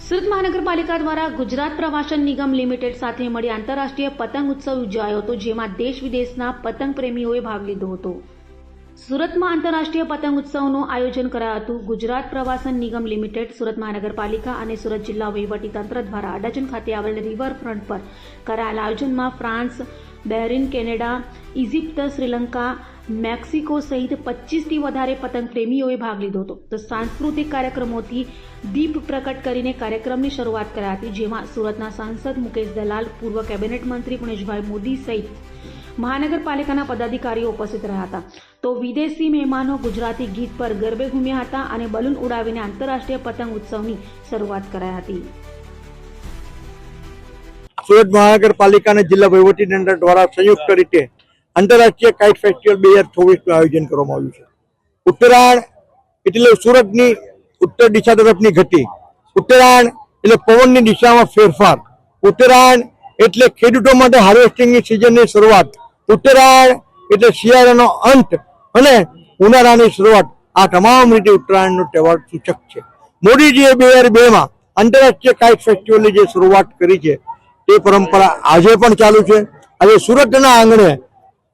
સુરત મહાનગરપાલિકા દ્વારા ગુજરાત પ્રવાસન નિગમ લિમિટેડ સાથે મળી આંતરરાષ્ટ્રીય પતંગ ઉત્સવ યોજાયો હતો, જેમાં દેશ વિદેશના પતંગ પ્રેમીઓએ ભાગ લીધો હતો. સુરતમાં આંતરરાષ્ટ્રીય પતંગ ઉત્સવનું આયોજન કરાયું હતું. ગુજરાત પ્રવાસન નિગમ લિમિટેડ, સુરત મહાનગરપાલિકા અને સુરત જિલ્લા વહીવટીતંત્ર દ્વારા અડાજણ ખાતે આવેલ રિવરફ્રન્ટ પર કરાયેલા આયોજનમાં France, Bahrain, Canada, Egypt, Sri Lanka, Mexico સહિત 25થી વધારે પતંગ પ્રેમીઓએ ભાગ લીધો હતો. તો સાંસ્કૃતિક કાર્યક્રમોથી દીપ પ્રકટ કરીને કાર્યક્રમની શરૂઆત કરાઈ હતી, જેમાં સુરતના સાંસદ મુકેશ દલાલ, પૂર્વ કેબિનેટ મંત્રી પુણેશભાઈ મોદી સહિત મહાનગરપાલિકાના પદાધિકારીઓ ઉપસ્થિત રહ્યા હતા. તો વિદેશી મહેમાનો ગુજરાતી ગીત પર ગરબે ઘૂમ્યા હતા અને બલૂન ઉડાવીને આંતરરાષ્ટ્રીય પતંગ ઉત્સવની શરૂઆત કરાઈ હતી. સુરત મહાનગરપાલિકા અને જિલ્લા વહીવટીતંત્ર દ્વારા સંયુક્ત રીતે આંતરરાષ્ટ્રીય કાઇટ ફેસ્ટિવલ 2024નું આયોજન કરવામાં આવ્યું છે. ઉત્તરાયણ એટલે સુરતની ઉત્તર દિશા તરફની ગતિ, ઉત્તરાયણ એટલે પવનની દિશામાં ફેરફાર, ઉત્તરાયણ એટલે ખેડૂતો માટે હાર્વેસ્ટિંગની સિઝનની શરૂઆત, ઉત્તરાયણ એટલે શિયાળાનો અંત અને ઉનાળાની શરૂઆત. આ તમામ રીતે ઉત્તરાયણનો તહેવાર સૂચક છે. મોદીજીએ 2002માં આંતરરાષ્ટ્રીય કાઇટ ફેસ્ટિવલની જે શરૂઆત કરી છે તે પરંપરા આજે પણ ચાલુ છે. આજે સુરતના આંગણે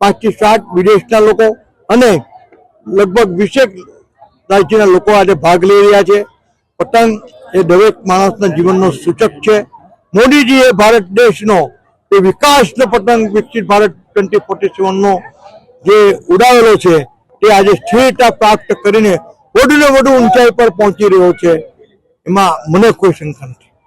5 થી 7 વિદેશના લોકો અને લગભગ 20 રાજ્યના લોકો આજે ભાગ લઈ રહ્યા છે. પતંગ એ દરેક માણસના જીવનનો સૂચક છે. મોદીજીએ ભારત દેશનો એ વિકાસનો પતંગ વિકસિત ભારત 2047નો જે ઉડાવેલો છે તે આજે સ્થિરતા પ્રાપ્ત કરીને વધુને વધુ ઊંચાઈ પર પહોંચી રહ્યો છે. એમાં મને કોઈ શંકા નથી.